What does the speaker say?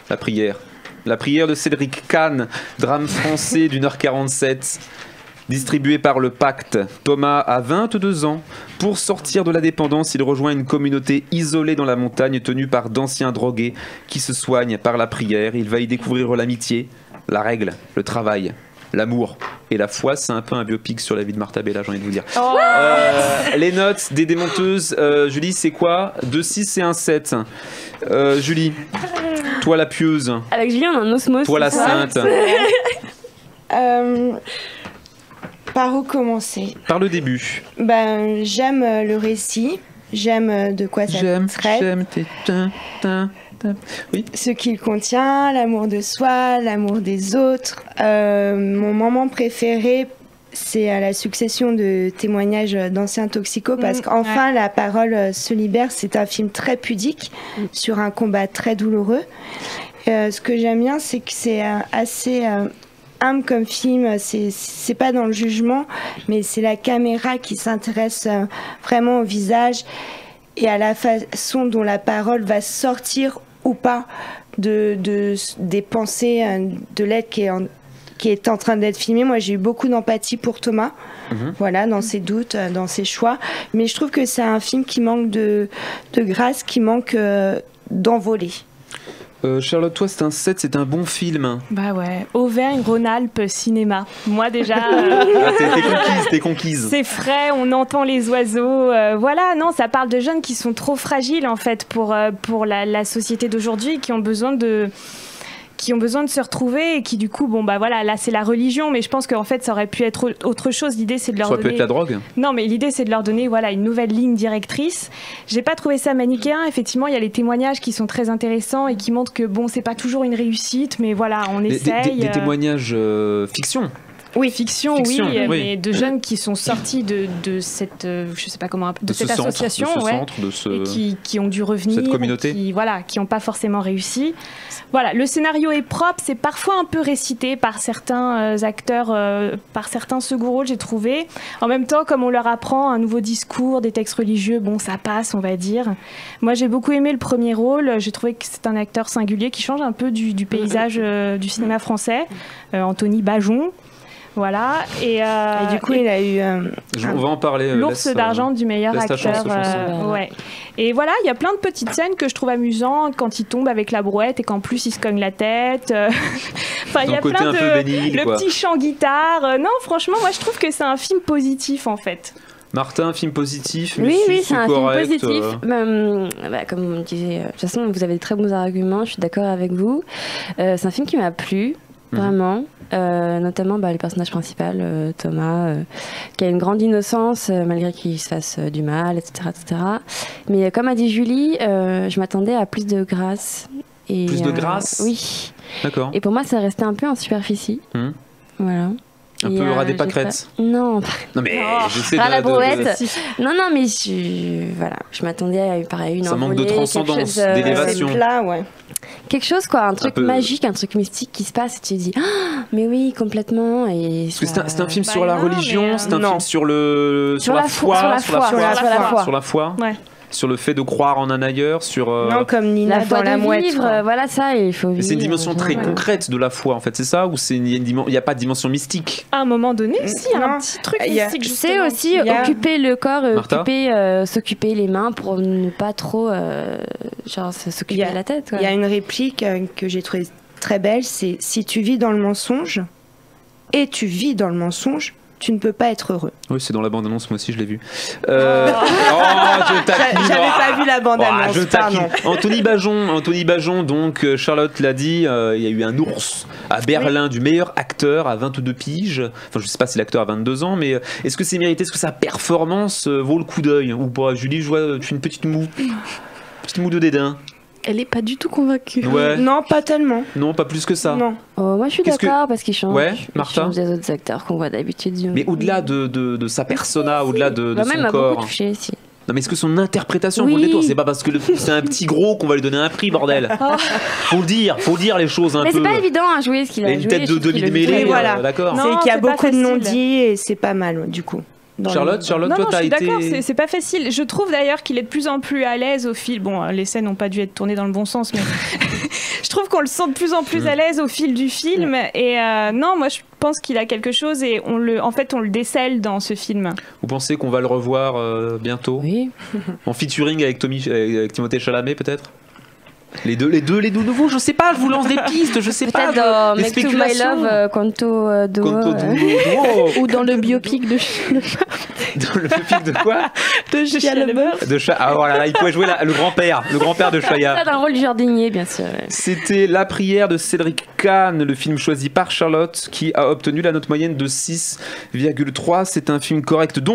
La prière. La prière de Cédric Kahn, drame français d'1h47. Distribué par le Pacte, Thomas a 22 ans. Pour sortir de la dépendance, il rejoint une communauté isolée dans la montagne tenue par d'anciens drogués qui se soignent par la prière. Il va y découvrir l'amitié, la règle, le travail, l'amour et la foi. C'est un peu un biopic sur la vie de Martha Bella, j'ai envie de vous dire. Les notes des démonteuses, Julie, c'est quoi? 2, 6 et 1, 7. Julie, toi la pieuse. Avec Julie, on a un osmose. Toi la sainte. Par où commencer? Par le début. J'aime le récit, j'aime de quoi ça traite. J'aime tes oui. Ce qu'il contient, l'amour de soi, l'amour des autres. Mon moment préféré, c'est la succession de témoignages d'anciens toxicos, parce qu'enfin la parole se libère. C'est un film très pudique sur un combat très douloureux. Ce que j'aime bien, c'est que c'est assez âme comme film. C'est pas dans le jugement, mais c'est la caméra qui s'intéresse vraiment au visage et à la façon dont la parole va sortir ou pas des pensées de l'être qui est en train d'être filmé. Moi, j'ai eu beaucoup d'empathie pour Thomas, voilà, dans ses doutes, dans ses choix. Mais je trouve que c'est un film qui manque de grâce, qui manque d'envolée. Charlotte, toi, c'est un 7, c'est un bon film. Bah ouais, Auvergne-Rhône-Alpes cinéma. Moi déjà. T'es conquise. C'est frais, on entend les oiseaux. Voilà, non, ça parle de jeunes qui sont trop fragiles en fait pour la société d'aujourd'hui, qui ont besoin de se retrouver et qui du coup, bon bah voilà, là c'est la religion, mais je pense qu'en fait ça aurait pu être autre chose. L'idée c'est de leur donner... Ça peut être la drogue. Non, mais l'idée c'est de leur donner voilà, une nouvelle ligne directrice. J'ai pas trouvé ça manichéen. Effectivement, il y a les témoignages qui sont très intéressants et qui montrent que bon, c'est pas toujours une réussite, mais voilà, on essaye. Des témoignages fiction. Oui, fiction, oui, mais de jeunes qui sont sortis de cette, je sais pas comment, de cette association, et qui ont dû revenir, cette communauté, qui n'ont pas forcément réussi. Voilà, le scénario est propre, c'est parfois un peu récité par certains acteurs, par certains second rôles, j'ai trouvé. En même temps, comme on leur apprend un nouveau discours, des textes religieux, bon, ça passe, on va dire. Moi, j'ai beaucoup aimé le premier rôle. J'ai trouvé que c'est un acteur singulier qui change un peu du paysage du cinéma français. Anthony Bajon. Voilà, et du coup, il a eu on va en parler. L'ours d'argent du meilleur acteur. Ouais. Et voilà, il y a plein de petites scènes que je trouve amusantes quand il tombe avec la brouette et qu'en plus il se cogne la tête. Enfin, il y a plein de le petit chant guitare. Non, franchement, moi je trouve que c'est un film positif en fait. Martin, film positif. Oui, c'est un film positif. Comme vous me disiez, de toute façon, vous avez de très bons arguments. Je suis d'accord avec vous. C'est un film qui m'a plu. Vraiment, notamment le personnage principal, Thomas, qui a une grande innocence malgré qu'il se fasse du mal, etc., etc. Mais comme a dit Julie, je m'attendais à plus de grâce. Et, plus de grâce. Oui. D'accord. Et pour moi, ça restait un peu en superficie. Voilà. Un peu ras des pâquerettes. Non. Non mais j'essaie la brouette. Non mais voilà, je m'attendais à une envolée. Ça manque de transcendance, d'élévation. Quelque chose quoi, un truc magique, un truc mystique qui se passe et tu te dis mais oui complètement. Et c'est un film sur la religion, c'est un film sur la foi, sur la foi. Ouais. Sur le fait de croire en un ailleurs, sur non, comme Nina dans la mouette. Voilà ça, il faut vivre. Mais c'est une dimension très concrète de la foi en fait, c'est ça, ou il n'y a pas de dimension mystique? À un moment donné, si, il y a un petit truc mystique. C'est aussi occuper le corps, s'occuper les mains pour ne pas trop s'occuper la tête. Il y a une réplique que j'ai trouvée très belle, c'est si tu vis dans le mensonge et tu vis dans le mensonge, tu ne peux pas être heureux. Oui, c'est dans la bande-annonce, moi aussi je l'ai vu. J'avais pas vu la bande-annonce, pardon. Anthony Bajon, donc Charlotte l'a dit, il y a eu un ours à Berlin du meilleur acteur à 22 piges. Enfin, je sais pas si l'acteur a 22 ans, mais est-ce que c'est mérité? Est-ce que sa performance vaut le coup d'œil? Ou pas? Julie, je vois, tu fais une petite moue de dédain. Elle est pas du tout convaincue. Ouais. Non, pas tellement. Non, pas plus que ça. Non. Moi, je suis d'accord parce qu'il change. Ouais, Martha. Il change des autres acteurs qu'on voit d'habitude. Mais au-delà de sa persona, au-delà de son m'a corps. beaucoup touché, si. Non, mais est-ce que son interprétation vaut le détour? C'est pas parce que c'est un petit gros qu'on va lui donner un prix, bordel. Faut le dire les choses un peu. Mais c'est pas évident à jouer ce qu'il a joué. Une tête de demi-mêlée, voilà. D'accord. C'est qu'il y a beaucoup de non-dits et c'est pas mal, du coup. Charlotte, toi, t'as été... D'accord, c'est pas facile. Je trouve d'ailleurs qu'il est de plus en plus à l'aise au fil. Bon, les scènes n'ont pas dû être tournées dans le bon sens, mais je trouve qu'on le sent de plus en plus à l'aise au fil du film. Et non, moi, je pense qu'il a quelque chose et on le décèle dans ce film. Vous pensez qu'on va le revoir bientôt? Oui. En featuring avec Timothée Chalamet, peut-être? Les deux nouveaux, je sais pas, je vous lance des pistes, je sais pas. Peut-être dans des Make to My spéculations. Love, Conto Duo. Ou dans le biopic de Dans le biopic de quoi? de Shia LaBeouf. Ah voilà, il pouvait jouer le grand-père de Shia. Ça, dans le rôle du jardinier, bien sûr. Ouais. C'était La prière de Cédric Kahn, le film choisi par Charlotte, qui a obtenu la note moyenne de 6,3. C'est un film correct dont